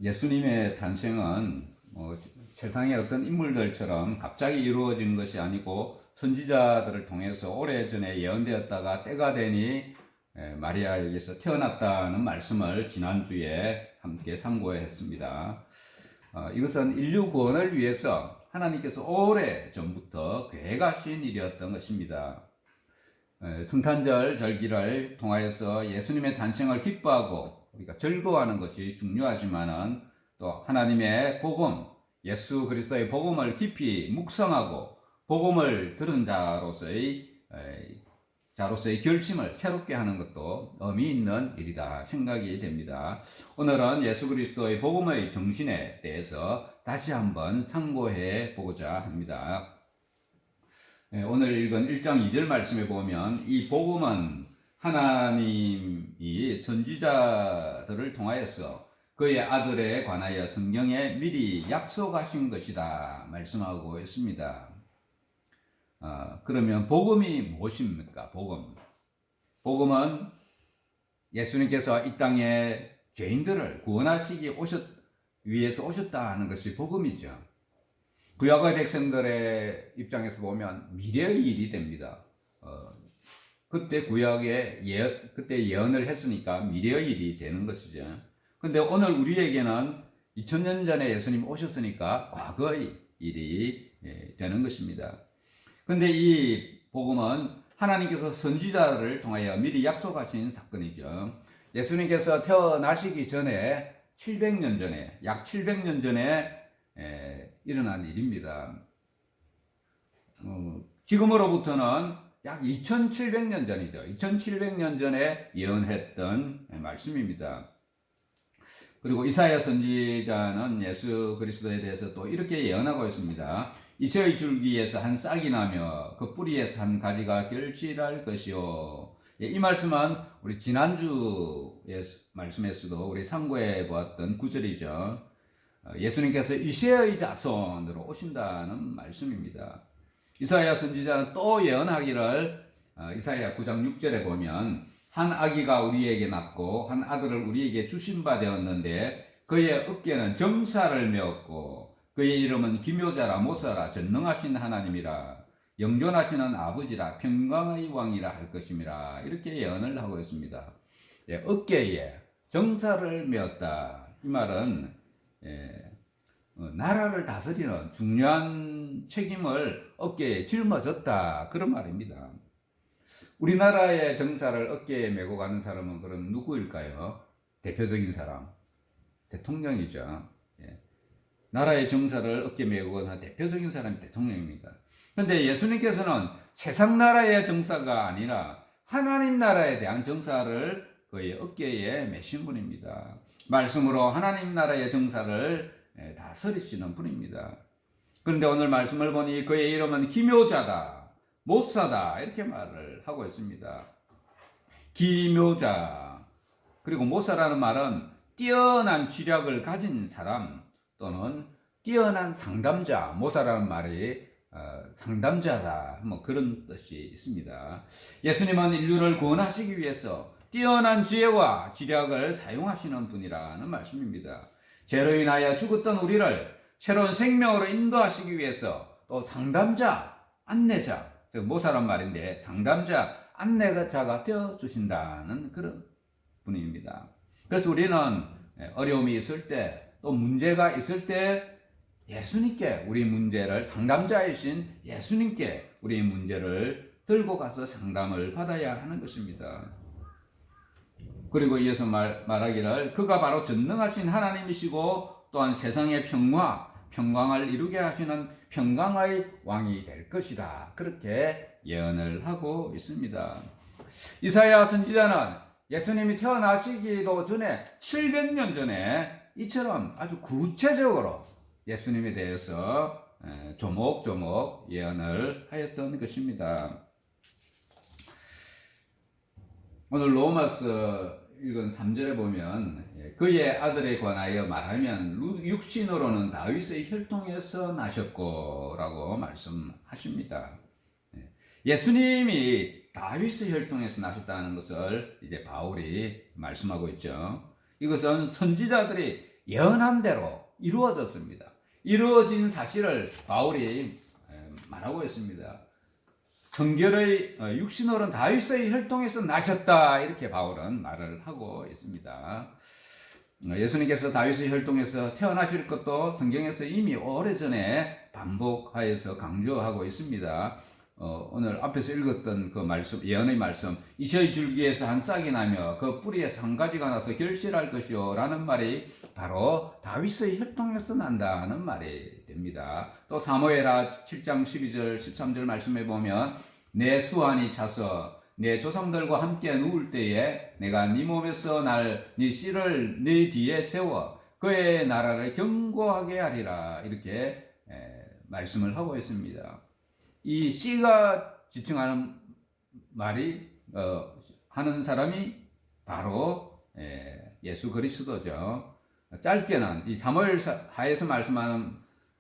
예수님의 탄생은 세상의 어떤 인물들처럼 갑자기 이루어진 것이 아니고 선지자들을 통해서 오래전에 예언되었다가 때가 되니 마리아에게서 태어났다는 말씀을 지난주에 함께 상고했습니다. 이것은 인류 구원을 위해서 하나님께서 오래 전부터 계획하신 일이었던 것입니다. 성탄절 절기를 통하여서 예수님의 탄생을 기뻐하고 우리가 즐거워하는 것이 중요하지만은 또 하나님의 복음, 예수 그리스도의 복음을 깊이 묵상하고 복음을 들은 자로서의 결심을 새롭게 하는 것도 의미 있는 일이다 생각이 됩니다. 오늘은 예수 그리스도의 복음의 정신에 대해서 다시 한번 상고해 보고자 합니다. 오늘 읽은 1장 2절 말씀에 보면 이 복음은 하나님이 선지자들을 통하여서 그의 아들에 관하여 성경에 미리 약속하신 것이다 말씀하고 있습니다. 그러면 복음이 무엇입니까? 복음은 예수님께서 이 땅에 죄인들을 구원하시기 위해서 오셨다 하는 것이 복음이죠. 구약의 백성들의 입장에서 보면 미래의 일이 됩니다. 그때 그때 예언을 했으니까 미래의 일이 되는 것이죠. 근데 오늘 우리에게는 2000년 전에 예수님 오셨으니까 과거의 일이 되는 것입니다. 근데 이 복음은 하나님께서 선지자를 통하여 미리 약속하신 사건이죠. 예수님께서 태어나시기 전에 약 700년 전에 일어난 일입니다. 지금으로부터는 약 2700년 전이죠. 2700년 전에 예언했던 말씀입니다. 그리고 이사야 선지자는 예수 그리스도에 대해서 또 이렇게 예언하고 있습니다. 이새의 줄기에서 한 싹이 나며 그 뿌리에서 한 가지가 결실할 것이요. 이 말씀은 우리 지난주의 말씀에서도 우리 상고해 보았던 구절이죠. 예수님께서 이새의 자손으로 오신다는 말씀입니다. 이사야 선지자는 또 예언하기를 이사야 9장 6절에 보면 한 아기가 우리에게 낳고 한 아들을 우리에게 주신 바 되었는데 그의 어깨는 정사를 메었고 그의 이름은 기묘자라 모사라 전능하신 하나님이라 영존하시는 아버지라 평강의 왕이라 할 것임이라 이렇게 예언을 하고 있습니다. 어깨에 정사를 메었다. 이 말은 나라를 다스리는 중요한 책임을 어깨에 짊어졌다 그런 말입니다. 우리나라의 정사를 어깨에 메고 가는 사람은 그럼 누구일까요? 대표적인 사람 대통령이죠. 나라의 정사를 어깨에 메고 가는 대표적인 사람이 대통령입니다. 그런데 예수님께서는 세상 나라의 정사가 아니라 하나님 나라에 대한 정사를 그의 어깨에 메신 분입니다. 말씀으로 하나님 나라의 정사를 다스리시는 분입니다. 그런데 오늘 말씀을 보니 그의 이름은 기묘자다, 모사다 이렇게 말을 하고 있습니다. 기묘자 그리고 모사라는 말은 뛰어난 지략을 가진 사람 또는 뛰어난 상담자, 모사라는 말이 상담자다 뭐 그런 뜻이 있습니다. 예수님은 인류를 구원하시기 위해서 뛰어난 지혜와 지략을 사용하시는 분이라는 말씀입니다. 죄로 인하여 죽었던 우리를 새로운 생명으로 인도하시기 위해서 또 상담자, 안내자, 즉 모사란 말인데 상담자, 안내자가 되어주신다는 그런 분입니다. 그래서 우리는 어려움이 있을 때 또 문제가 있을 때 예수님께 우리 문제를 상담자이신 예수님께 우리 문제를 들고 가서 상담을 받아야 하는 것입니다. 그리고 이어서 말하기를 그가 바로 전능하신 하나님이시고 또한 세상의 평강을 이루게 하시는 평강의 왕이 될 것이다. 그렇게 예언을 하고 있습니다. 이사야 선지자는 예수님이 태어나시기도 전에 700년 전에 이처럼 아주 구체적으로 예수님에 대해서 조목조목 예언을 하였던 것입니다. 오늘 로마서 읽은 3절에 보면 그의 아들에 관하여 말하면 육신으로는 다윗의 혈통에서 나셨고 라고 말씀하십니다. 예수님이 다윗의 혈통에서 나셨다는 것을 이제 바울이 말씀하고 있죠. 이것은 선지자들이 예언한 대로 이루어졌습니다. 이루어진 사실을 바울이 말하고 있습니다. 성결의 육신으로는 다윗의 혈통에서 나셨다, 이렇게 바울은 말을 하고 있습니다. 예수님께서 다윗의 혈통에서 태어나실 것도 성경에서 이미 오래전에 반복하여서 강조하고 있습니다. 오늘 앞에서 읽었던 그 말씀, 예언의 말씀, 이새의 줄기에서 한 싹이 나며 그 뿌리에서 한 가지가 나서 결실할 것이요 라는 말이 바로 다윗의 혈통에서 난다는 말이 됩니다. 또 사무엘하 7장 12절 13절 말씀에 보면 내 수완이 차서 내 조상들과 함께 누울 때에 내가 네 몸에서 날 네 씨를 네 뒤에 세워 그의 나라를 견고하게 하리라, 이렇게 말씀을 하고 있습니다. 이 씨가 지칭하는 말이 하는 사람이 바로 예수 그리스도죠. 짧게는 이 사무엘하에서 말씀하는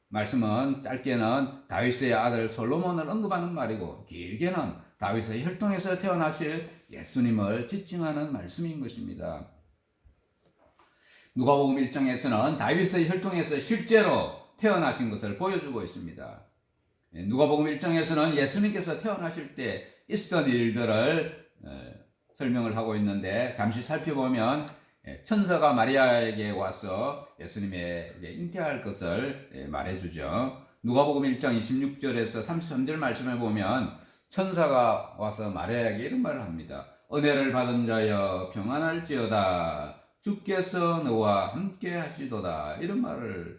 말씀은 짧게는 다윗의 아들 솔로몬을 언급하는 말이고, 길게는 다윗의 혈통에서 태어나실 예수님을 지칭하는 말씀인 것입니다. 누가복음 1장에서는 다윗의 혈통에서 실제로 태어나신 것을 보여주고 있습니다. 누가복음 1장에서는 예수님께서 태어나실 때 있었던 일들을 설명을 하고 있는데, 잠시 살펴보면 천사가 마리아에게 와서 예수님에게 잉태할 것을 말해주죠. 누가복음 1장 26절에서 33절 말씀에 보면 천사가 와서 마리아에게 이런 말을 합니다. 은혜를 받은 자여 평안할지어다, 주께서 너와 함께 하시도다, 이런 말을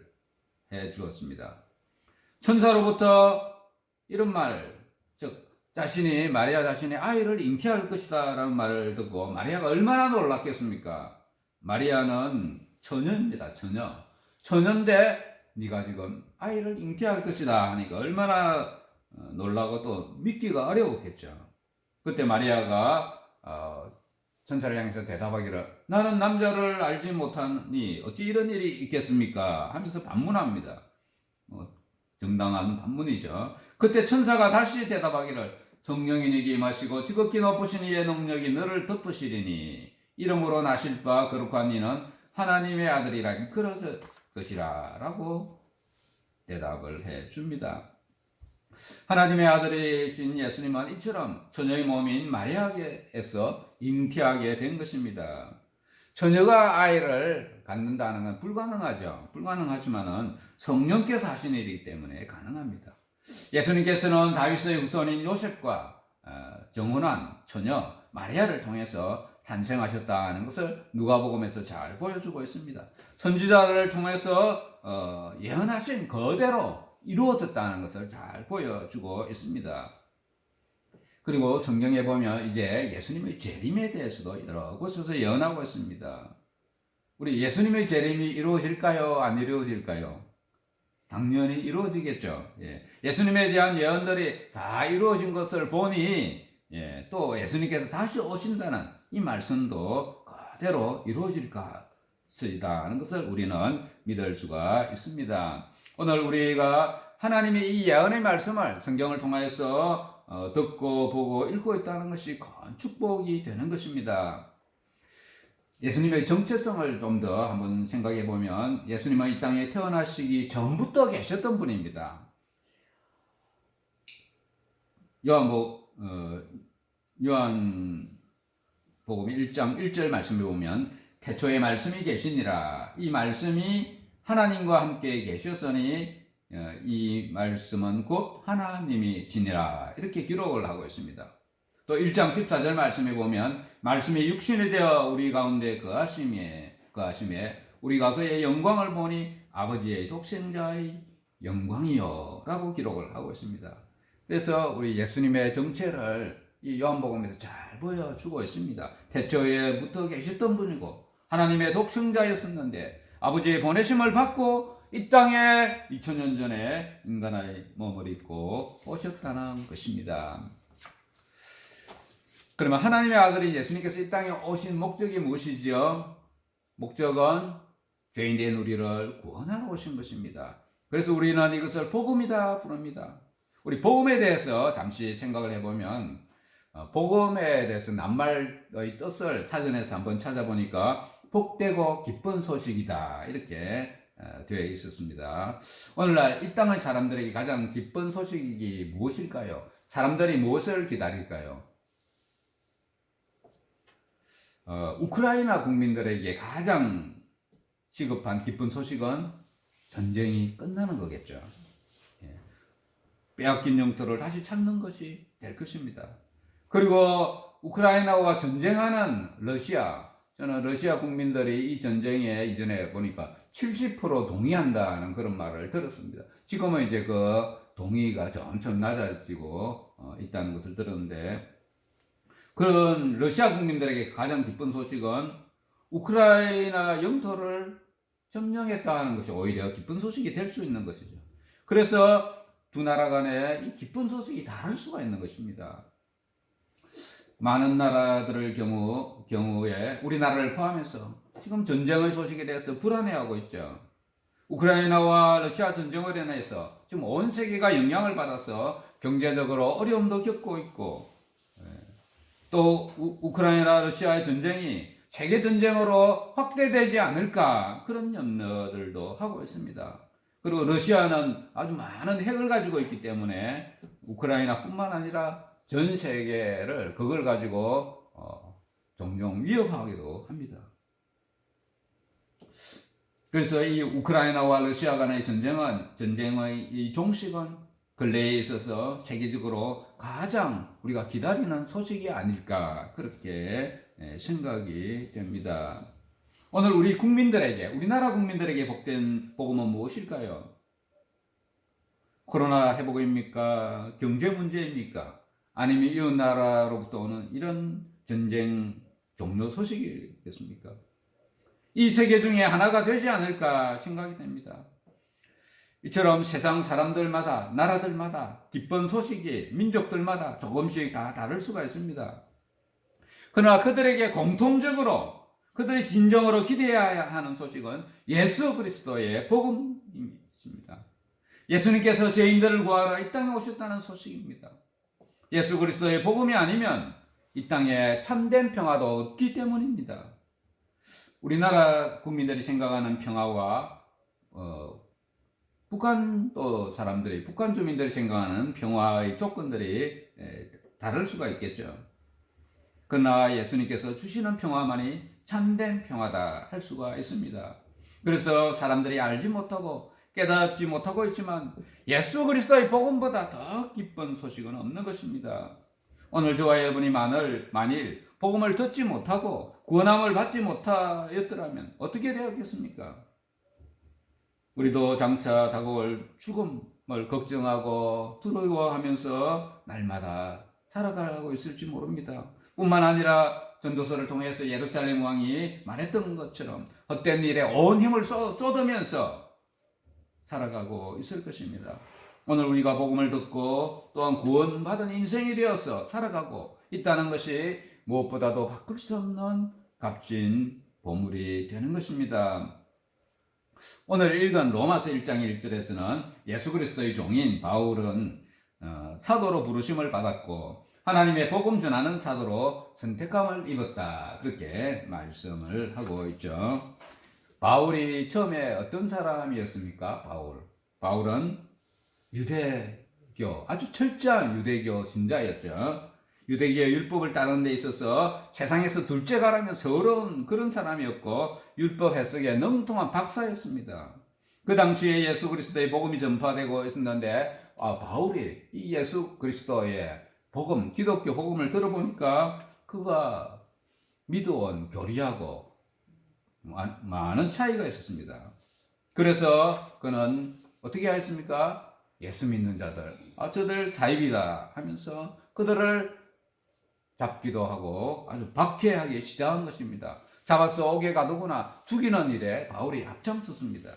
해 주었습니다. 천사로부터 이런 말, 즉 마리아 자신이 아이를 잉태할 것이다 라는 말을 듣고 마리아가 얼마나 놀랐겠습니까? 마리아는 처녀입니다. 처녀인데 네가 지금 아이를 잉태할 것이다 하니까 얼마나 놀라고 또 믿기가 어려웠겠죠. 그때 마리아가 천사를 향해서 대답하기를 나는 남자를 알지 못하니 어찌 이런 일이 있겠습니까? 하면서 반문합니다. 정당한 반문이죠. 그때 천사가 다시 대답하기를 성령이 네게 임하시고 지극히 높으신 이의 능력이 너를 덮으시리니 이름으로 나실 바 거룩한 이는 하나님의 아들이라 그러실 것이라 라고 대답을 해 줍니다. 하나님의 아들이신 예수님은 이처럼 처녀의 몸인 마리아에게서 잉태하게 된 것입니다. 처녀가 아이를 갖는다는 건 불가능하죠. 불가능하지만은 성령께서 하신 일이기 때문에 가능합니다. 예수님께서는 다윗의 후손인 요셉과 정혼한 처녀 마리아를 통해서 탄생하셨다는 것을 누가복음에서 잘 보여주고 있습니다. 선지자를 통해서 예언하신 그대로 이루어졌다는 것을 잘 보여주고 있습니다. 그리고 성경에 보면 이제 예수님의 재림에 대해서도 여러 곳에서 예언하고 있습니다. 우리 예수님의 재림이 이루어질까요? 안 이루어질까요? 당연히 이루어지겠죠. 예수님에 대한 예언들이 다 이루어진 것을 보니 또 예수님께서 다시 오신다는 이 말씀도 그대로 이루어질 것이라는 것을 우리는 믿을 수가 있습니다. 오늘 우리가 하나님의 이 예언의 말씀을 성경을 통해서 듣고 보고 읽고 있다는 것이 큰 축복이 되는 것입니다. 예수님의 정체성을 좀 더 한번 생각해 보면 예수님은 이 땅에 태어나시기 전부터 계셨던 분입니다. 요한복음 1장 1절 말씀에 보면 태초에 말씀이 계시니라, 이 말씀이 하나님과 함께 계셨으니 이 말씀은 곧 하나님이시니라, 이렇게 기록을 하고 있습니다. 또 1장 14절 말씀에 보면 말씀이 육신이 되어 우리 가운데 거하심에 우리가 그의 영광을 보니 아버지의 독생자의 영광이요 라고 기록을 하고 있습니다. 그래서 우리 예수님의 정체를 이 요한복음에서 잘 보여주고 있습니다. 태초에부터 계셨던 분이고 하나님의 독생자였었는데 아버지의 보내심을 받고 이 땅에 2000년 전에 인간의 몸을 입고 오셨다는 것입니다. 그러면 하나님의 아들인 예수님께서 이 땅에 오신 목적이 무엇이죠? 목적은 죄인된 우리를 구원하러 오신 것입니다. 그래서 우리는 이것을 복음이다 부릅니다. 우리 복음에 대해서 잠시 생각을 해보면 복음에 대해서 낱말의 뜻을 사전에서 한번 찾아보니까 복되고 기쁜 소식이다. 이렇게 되어 있었습니다. 오늘날 이 땅의 사람들에게 가장 기쁜 소식이 무엇일까요? 사람들이 무엇을 기다릴까요? 우크라이나 국민들에게 가장 시급한 기쁜 소식은 전쟁이 끝나는 거겠죠. 빼앗긴 영토를 다시 찾는 것이 될 것입니다. 그리고 우크라이나와 전쟁하는 러시아, 저는 러시아 국민들이 이 전쟁에 이전에 보니까 70% 동의한다는 그런 말을 들었습니다. 지금은 이제 그 동의가 점점 낮아지고 있다는 것을 들었는데, 그런 러시아 국민들에게 가장 기쁜 소식은 우크라이나 영토를 점령했다 하는 것이 오히려 기쁜 소식이 될 수 있는 것이죠. 그래서 두 나라 간에 이 기쁜 소식이 다를 수가 있는 것입니다. 많은 나라들의 경우에 우리나라를 포함해서 지금 전쟁의 소식에 대해서 불안해하고 있죠. 우크라이나와 러시아 전쟁으로 인해서 지금 온 세계가 영향을 받아서 경제적으로 어려움도 겪고 있고, 또 우크라이나 러시아의 전쟁이 세계 전쟁으로 확대되지 않을까 그런 염려들도 하고 있습니다. 그리고 러시아는 아주 많은 핵을 가지고 있기 때문에 우크라이나뿐만 아니라 전 세계를 그걸 가지고 종종 위협하기도 합니다. 그래서 이 우크라이나와 러시아 간의 전쟁의 이 종식은 근래에 있어서 세계적으로 가장 우리가 기다리는 소식이 아닐까 그렇게 생각이 됩니다. 오늘 우리 국민들에게, 우리나라 국민들에게 복된 복음은 무엇일까요? 코로나 회복입니까? 경제 문제입니까? 아니면 이웃 나라로부터 오는 이런 전쟁 종료 소식이겠습니까? 이 세 개 중에 하나가 되지 않을까 생각이 됩니다. 이처럼 세상 사람들마다, 나라들마다 기쁜 소식이 민족들마다 조금씩 다 다를 수가 있습니다. 그러나 그들에게 공통적으로 그들이 진정으로 기대해야 하는 소식은 예수 그리스도의 복음입니다. 예수님께서 죄인들을 구하러 이 땅에 오셨다는 소식입니다. 예수 그리스도의 복음이 아니면 이 땅에 참된 평화도 없기 때문입니다. 우리나라 국민들이 생각하는 평화와 북한 주민들이 생각하는 평화의 조건들이 다를 수가 있겠죠. 그러나 예수님께서 주시는 평화만이 참된 평화다 할 수가 있습니다. 그래서 사람들이 알지 못하고 깨닫지 못하고 있지만 예수 그리스도의 복음보다 더 기쁜 소식은 없는 것입니다. 오늘 저와 여러분이 만일 복음을 듣지 못하고 구원함을 받지 못하였더라면 어떻게 되었겠습니까? 우리도 장차 다가올 죽음을 걱정하고 두려워하면서 날마다 살아가고 있을지 모릅니다. 뿐만 아니라 전도서를 통해서 예루살렘 왕이 말했던 것처럼 헛된 일에 온 힘을 쏟으면서 살아가고 있을 것입니다. 오늘 우리가 복음을 듣고 또한 구원받은 인생이 되어서 살아가고 있다는 것이 무엇보다도 바꿀 수 없는 값진 보물이 되는 것입니다. 오늘 읽은 로마서 1장 1절에서는 예수 그리스도의 종인 바울은 사도로 부르심을 받았고 하나님의 복음 전하는 사도로 선택함을 입었다. 그렇게 말씀을 하고 있죠. 바울이 처음에 어떤 사람이었습니까? 바울은 유대교, 아주 철저한 유대교 신자였죠. 유대교의 율법을 따르는 데 있어서 세상에서 둘째가라면 서러운 그런 사람이었고 율법 해석에 능통한 박사였습니다. 그 당시에 예수 그리스도의 복음이 전파되고 있었는데 바울이 이 예수 그리스도의 복음, 기독교 복음을 들어보니까 그가 믿어온 교리하고 많은 차이가 있었습니다. 그래서 그는 어떻게 했습니까? 예수 믿는 자들, 저들 사입이다 하면서 그들을 잡기도 하고 아주 박해하기 시작한 것입니다. 잡아서 옥에 가두거나 죽이는 일에 바울이 앞장섰습니다.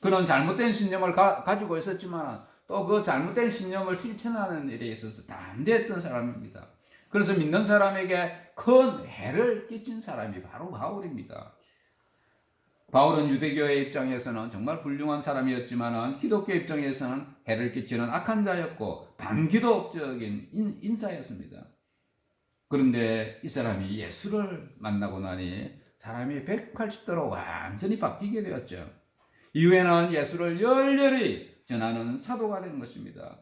그는 잘못된 신념을 가지고 있었지만 또 그 잘못된 신념을 실천하는 일에 있어서 담대했던 사람입니다. 그래서 믿는 사람에게 큰 해를 끼친 사람이 바로 바울입니다. 바울은 유대교의 입장에서는 정말 훌륭한 사람이었지만 기독교 입장에서는 해를 끼치는 악한 자였고 반기독적인 인사였습니다. 그런데 이 사람이 예수를 만나고 나니 사람이 180도로 완전히 바뀌게 되었죠. 이후에는 예수를 열렬히 전하는 사도가 된 것입니다.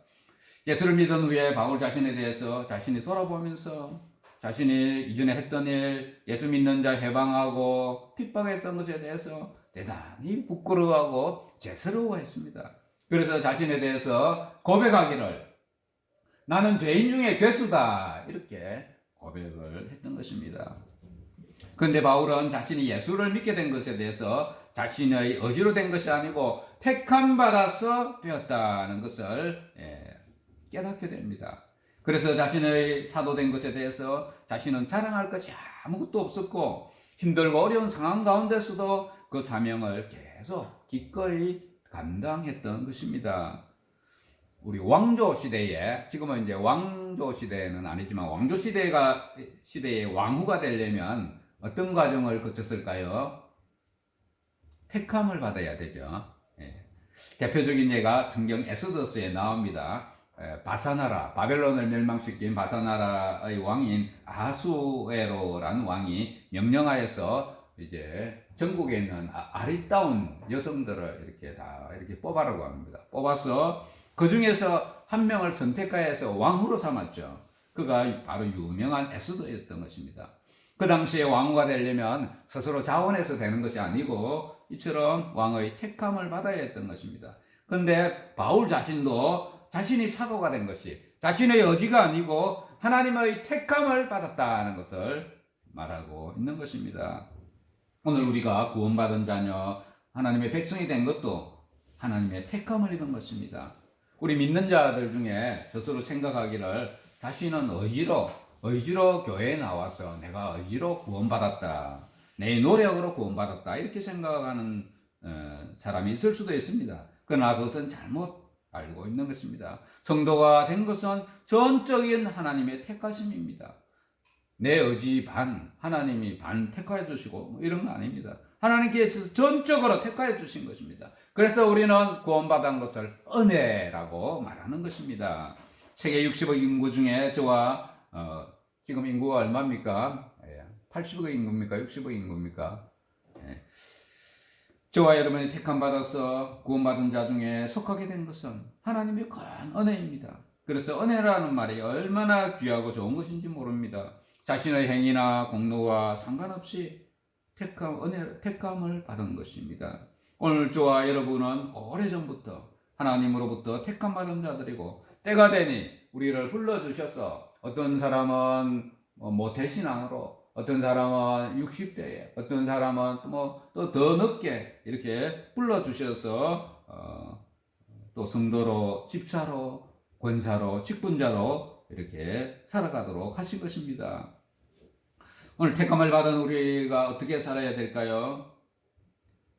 예수를 믿은 후에 바울 자신에 대해서 자신이 돌아보면서 자신이 이전에 했던 일, 예수 믿는 자 해방하고 핍박했던 것에 대해서 대단히 부끄러워하고 죄스러워했습니다. 그래서 자신에 대해서 고백하기를 나는 죄인 중에 괴수다 이렇게 고백을 했던 것입니다. 그런데 바울은 자신이 예수를 믿게 된 것에 대해서 자신의 의지로 된 것이 아니고 택함 받아서 되었다는 것을 깨닫게 됩니다. 그래서 자신의 사도된 것에 대해서 자신은 자랑할 것이 아무것도 없었고 힘들고 어려운 상황 가운데서도 그 사명을 계속 기꺼이 감당했던 것입니다. 우리 왕조 시대에, 지금은 이제 왕조 시대는 아니지만 왕조 시대의 왕후가 되려면 어떤 과정을 거쳤을까요? 택함을 받아야 되죠. 대표적인 예가 성경 에스더스에 나옵니다. 바사나라, 바벨론을 멸망시킨 바사나라의 왕인 아하수에로라는 왕이 명령하여서 이제 전국에 있는 아리따운 여성들을 이렇게 뽑아라고 합니다. 뽑아서 그 중에서 한 명을 선택하여서 왕후로 삼았죠. 그가 바로 유명한 에스더였던 것입니다. 그 당시에 왕후가 되려면 스스로 자원해서 되는 것이 아니고 이처럼 왕의 택함을 받아야 했던 것입니다. 그런데 바울 자신도 자신이 사도가 된 것이 자신의 의지가 아니고 하나님의 택함을 받았다는 것을 말하고 있는 것입니다. 오늘 우리가 구원받은 자녀, 하나님의 백성이 된 것도 하나님의 택함을 입은 것입니다. 우리 믿는 자들 중에 스스로 생각하기를 자신은 의지로 교회에 나와서 내가 의지로 구원받았다, 내 노력으로 구원받았다 이렇게 생각하는 사람이 있을 수도 있습니다. 그러나 그것은 잘못 알고 있는 것입니다. 성도가 된 것은 전적인 하나님의 택하심입니다. 내 의지 반, 하나님이 반 택하여 주시고 이런 거 아닙니다. 하나님께서 전적으로 택하여 주신 것입니다. 그래서 우리는 구원받은 것을 은혜라고 말하는 것입니다. 세계 60억 인구 중에 저와 지금 인구가 얼마입니까? 80억 인구입니까? 60억 인구입니까? 저와 여러분이 택함 받아서 구원받은 자 중에 속하게 된 것은 하나님의 큰 은혜입니다. 그래서 은혜라는 말이 얼마나 귀하고 좋은 것인지 모릅니다. 자신의 행위나 공로와 상관없이 택함을 받은 것입니다. 오늘 저와 여러분은 오래전부터 하나님으로부터 택함 받은 자들이고 때가 되니 우리를 불러주셔서 어떤 사람은 모태신앙으로, 어떤 사람은 60대에, 어떤 사람은 또 더 늦게 이렇게 불러주셔서 또 성도로, 집사로, 권사로, 직분자로 이렇게 살아가도록 하신 것입니다. 오늘 택함을 받은 우리가 어떻게 살아야 될까요?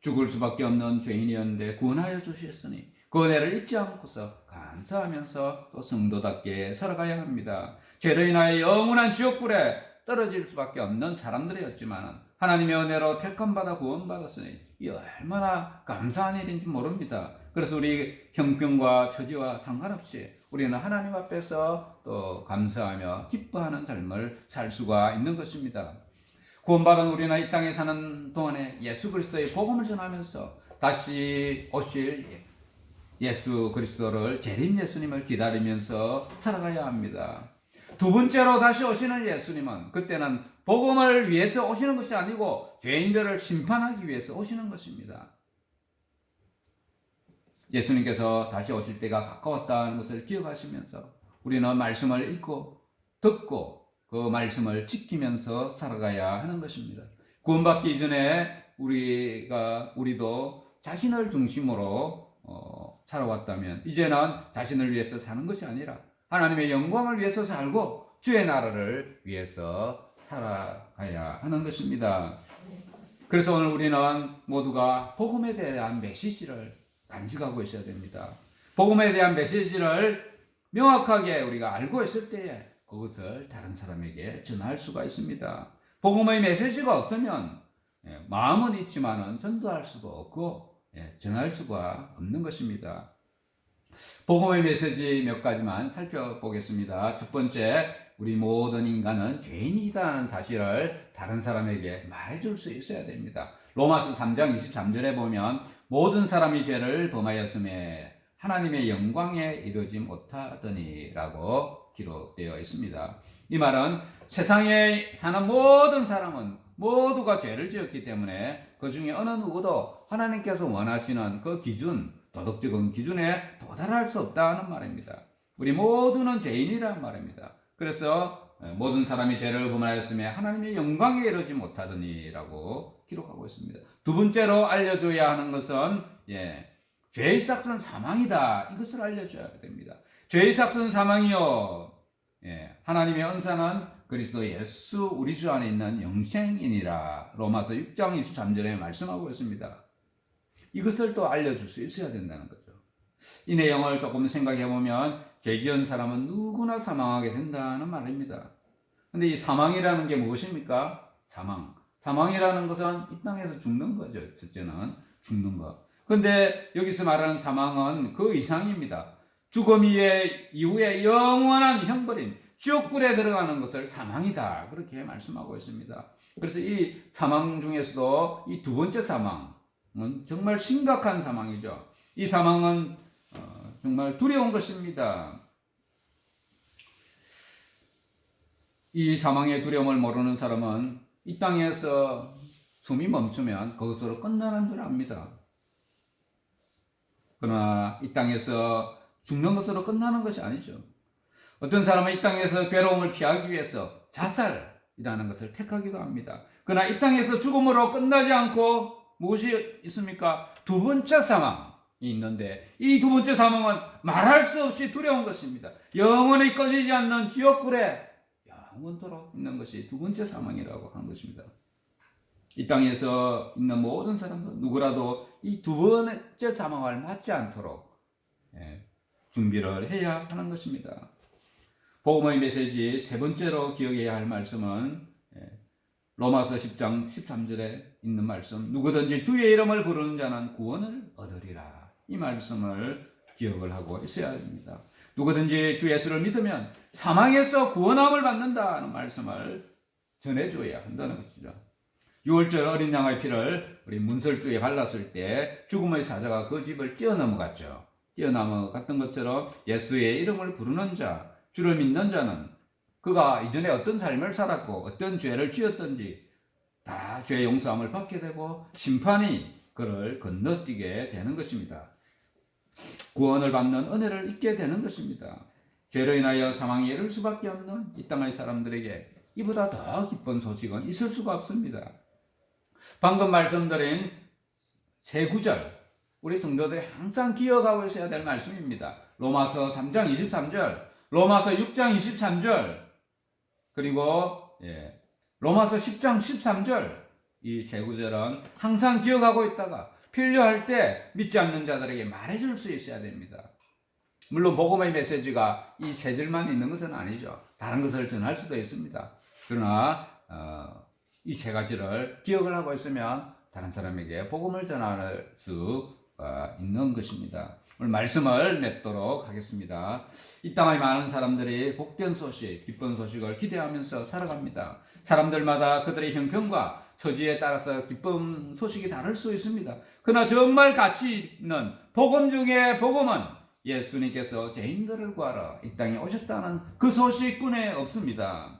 죽을 수밖에 없는 죄인이었는데 구원하여 주셨으니 그 은혜를 잊지 않고서 감사하면서 또 성도답게 살아가야 합니다. 죄로 인하여 영원한 지옥불에 떨어질 수밖에 없는 사람들이었지만 하나님의 은혜로 택함받아 구원받았으니 이 얼마나 감사한 일인지 모릅니다. 그래서 우리 형편과 처지와 상관없이 우리는 하나님 앞에서 또 감사하며 기뻐하는 삶을 살 수가 있는 것입니다. 구원받은 우리는 이 땅에 사는 동안에 예수 그리스도의 복음을 전하면서 다시 오실 예수 그리스도를, 재림 예수님을 기다리면서 살아가야 합니다. 두 번째로 다시 오시는 예수님은 그때는 복음을 위해서 오시는 것이 아니고 죄인들을 심판하기 위해서 오시는 것입니다. 예수님께서 다시 오실 때가 가까웠다는 것을 기억하시면서 우리는 말씀을 읽고 듣고 그 말씀을 지키면서 살아가야 하는 것입니다. 구원받기 이전에 우리도 자신을 중심으로 살아왔다면 이제는 자신을 위해서 사는 것이 아니라 하나님의 영광을 위해서 살고 주의 나라를 위해서 살아가야 하는 것입니다. 그래서 오늘 우리는 모두가 복음에 대한 메시지를 간직하고 있어야 됩니다. 복음에 대한 메시지를 명확하게 우리가 알고 있을 때에 그것을 다른 사람에게 전할 수가 있습니다. 복음의 메시지가 없으면 마음은 있지만은 전도할 수가 없고 전할 수가 없는 것입니다. 복음의 메시지 몇 가지만 살펴보겠습니다. 첫 번째, 우리 모든 인간은 죄인이다는 사실을 다른 사람에게 말해줄 수 있어야 됩니다. 로마서 3장 23절에 보면 모든 사람이 죄를 범하였음에 하나님의 영광에 이르지 못하더니라고 기록되어 있습니다. 이 말은 세상에 사는 모든 사람은 모두가 죄를 지었기 때문에 그 중에 어느 누구도 하나님께서 원하시는 그 기준, 도덕적인 기준에 도달할 수 없다는 말입니다. 우리 모두는 죄인이란 말입니다. 그래서 모든 사람이 죄를 범하였음에 하나님의 영광에 이르지 못하더니라고 기록하고 있습니다. 두 번째로 알려줘야 하는 것은 죄의 삭은 사망이다. 이것을 알려줘야 됩니다. 죄의 삭은 사망이요. 하나님의 은사는 그리스도 예수 우리 주 안에 있는 영생이니라. 로마서 6장 23절에 말씀하고 있습니다. 이것을 또 알려줄 수 있어야 된다는 거죠. 이 내용을 조금 생각해 보면 죄 지은 사람은 누구나 사망하게 된다는 말입니다. 근데 이 사망이라는 게 무엇입니까? 사망이라는 것은 이 땅에서 죽는 거죠. 첫째는 죽는 것. 근데 여기서 말하는 사망은 그 이상입니다. 죽음 이후에 영원한 형벌인 지옥불에 들어가는 것을 사망이다. 그렇게 말씀하고 있습니다. 그래서 이 사망 중에서도 이 두 번째 사망은 정말 심각한 사망이죠. 이 사망은 정말 두려운 것입니다. 이 사망의 두려움을 모르는 사람은 이 땅에서 숨이 멈추면 그것으로 끝나는 줄 압니다. 그러나 이 땅에서 죽는 것으로 끝나는 것이 아니죠. 어떤 사람은 이 땅에서 괴로움을 피하기 위해서 자살이라는 것을 택하기도 합니다. 그러나 이 땅에서 죽음으로 끝나지 않고 무엇이 있습니까? 두 번째 사망이 있는데 이 두 번째 사망은 말할 수 없이 두려운 것입니다. 영원히 꺼지지 않는 지옥불에 영원토록 있는 것이 두 번째 사망이라고 하는 것입니다. 이 땅에서 있는 모든 사람들 누구라도 이 두 번째 사망을 맞지 않도록 준비를 해야 하는 것입니다. 복음의 메시지 세 번째로 기억해야 할 말씀은 로마서 10장 13절에 있는 말씀, 누구든지 주의 이름을 부르는 자는 구원을 얻으리라. 이 말씀을 기억을 하고 있어야 됩니다. 누구든지 주 예수를 믿으면 사망에서 구원함을 받는다는 말씀을 전해줘야 한다는 것이죠. 6월절 어린 양의 피를 우리 문설주에 발랐을 때 죽음의 사자가 그 집을 뛰어넘어갔죠. 뛰어넘어갔던 것처럼 예수의 이름을 부르는 자, 주를 믿는 자는 그가 이전에 어떤 삶을 살았고 어떤 죄를 지었든지 다 죄 용서함을 받게 되고 심판이 그를 건너뛰게 되는 것입니다. 구원을 받는 은혜를 잊게 되는 것입니다. 죄로 인하여 사망에 이를 수밖에 없는 이 땅의 사람들에게 이보다 더 기쁜 소식은 있을 수가 없습니다. 방금 말씀드린 세 구절, 우리 성도들이 항상 기억하고 있어야 될 말씀입니다. 로마서 3장 23절, 로마서 6장 23절, 그리고 로마서 10장 13절, 이 세 구절은 항상 기억하고 있다가 필요할 때 믿지 않는 자들에게 말해줄 수 있어야 됩니다. 물론 복음의 메시지가 이 세 줄만 있는 것은 아니죠. 다른 것을 전할 수도 있습니다. 그러나 이 세 가지를 기억을 하고 있으면 다른 사람에게 복음을 전할 수 있는 것입니다. 오늘 말씀을 맺도록 하겠습니다. 이 땅의 많은 사람들이 복된 소식, 기쁜 소식을 기대하면서 살아갑니다. 사람들마다 그들의 형편과 처지에 따라서 기쁜 소식이 다를 수 있습니다. 그러나 정말 가치 있는 복음 중에 복음은 예수님께서 죄인들을 구하러 이 땅에 오셨다는 그 소식뿐에 없습니다.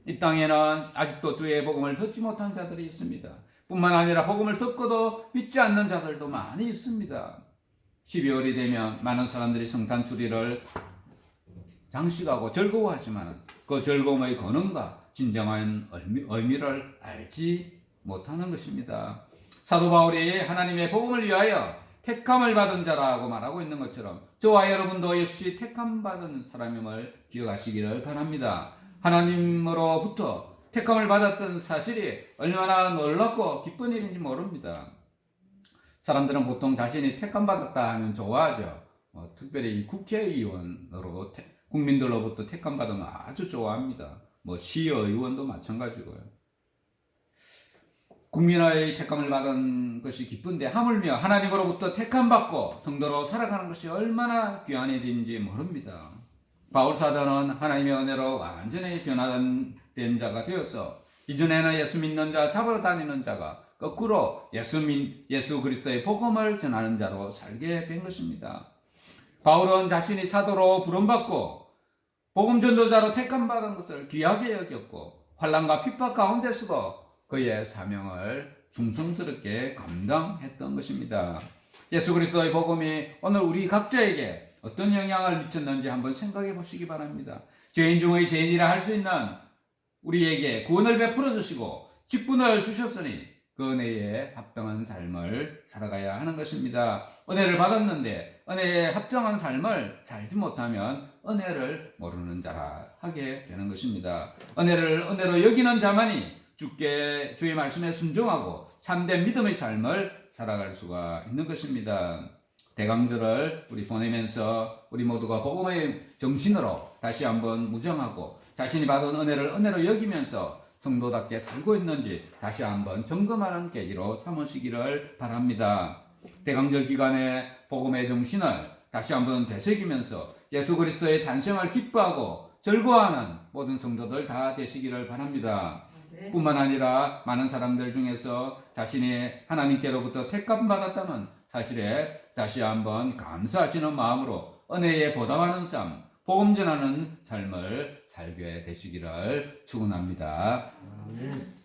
이 땅에는 아직도 주의 복음을 듣지 못한 자들이 있습니다. 뿐만 아니라 복음을 듣고도 믿지 않는 자들도 많이 있습니다. 12월이 되면 많은 사람들이 성탄 주리를 장식하고 즐거워하지만 그 즐거움의 근원과 진정한 의미를 알지 못하는 것입니다. 사도 바울이 하나님의 복음을 위하여 택함을 받은 자라고 말하고 있는 것처럼 저와 여러분도 역시 택함 받은 사람임을 기억하시기를 바랍니다. 하나님으로부터 택함을 받았던 사실이 얼마나 놀랍고 기쁜 일인지 모릅니다. 사람들은 보통 자신이 택함 받았다 하면 좋아하죠. 특별히 국회의원으로 국민들로부터 택함 받으면 아주 좋아합니다. 시의원도 마찬가지고요. 국민의 택함을 받은 것이 기쁜데 하물며 하나님으로부터 택함 받고 성도로 살아가는 것이 얼마나 귀한 일인지 모릅니다. 바울 사도는 하나님의 은혜로 완전히 변화된 자가 되어서 이전에는 예수 믿는 자, 잡으러 다니는 자가 거꾸로 예수 그리스도의 복음을 전하는 자로 살게 된 것입니다. 바울은 자신이 사도로 부름받고 복음 전도자로 택함받은 것을 귀하게 여겼고 환난과 핍박 가운데서도 그의 사명을 충성스럽게 감당했던 것입니다. 예수 그리스도의 복음이 오늘 우리 각자에게 어떤 영향을 미쳤는지 한번 생각해 보시기 바랍니다. 죄인 중의 죄인이라 할 수 있는 우리에게 구원을 베풀어 주시고 직분을 주셨으니 그 은혜에 합당한 삶을 살아가야 하는 것입니다. 은혜를 받았는데 은혜에 합당한 삶을 살지 못하면 은혜를 모르는 자라 하게 되는 것입니다. 은혜를 은혜로 여기는 자만이 주의 말씀에 순종하고 참된 믿음의 삶을 살아갈 수가 있는 것입니다. 대강절을 우리 보내면서 우리 모두가 복음의 정신으로 다시 한번 무장하고 자신이 받은 은혜를 은혜로 여기면서 성도답게 살고 있는지 다시 한번 점검하는 계기로 삼으시기를 바랍니다. 대강절 기간에 복음의 정신을 다시 한번 되새기면서 예수 그리스도의 탄생을 기뻐하고 즐거워하는 모든 성도들 다 되시기를 바랍니다. 뿐만 아니라 많은 사람들 중에서 자신이 하나님께로부터 택감 받았다는 사실에 다시 한번 감사하시는 마음으로 은혜에 보답하는 삶, 복음 전하는 삶을 살게 되시기를 축원합니다. 아멘.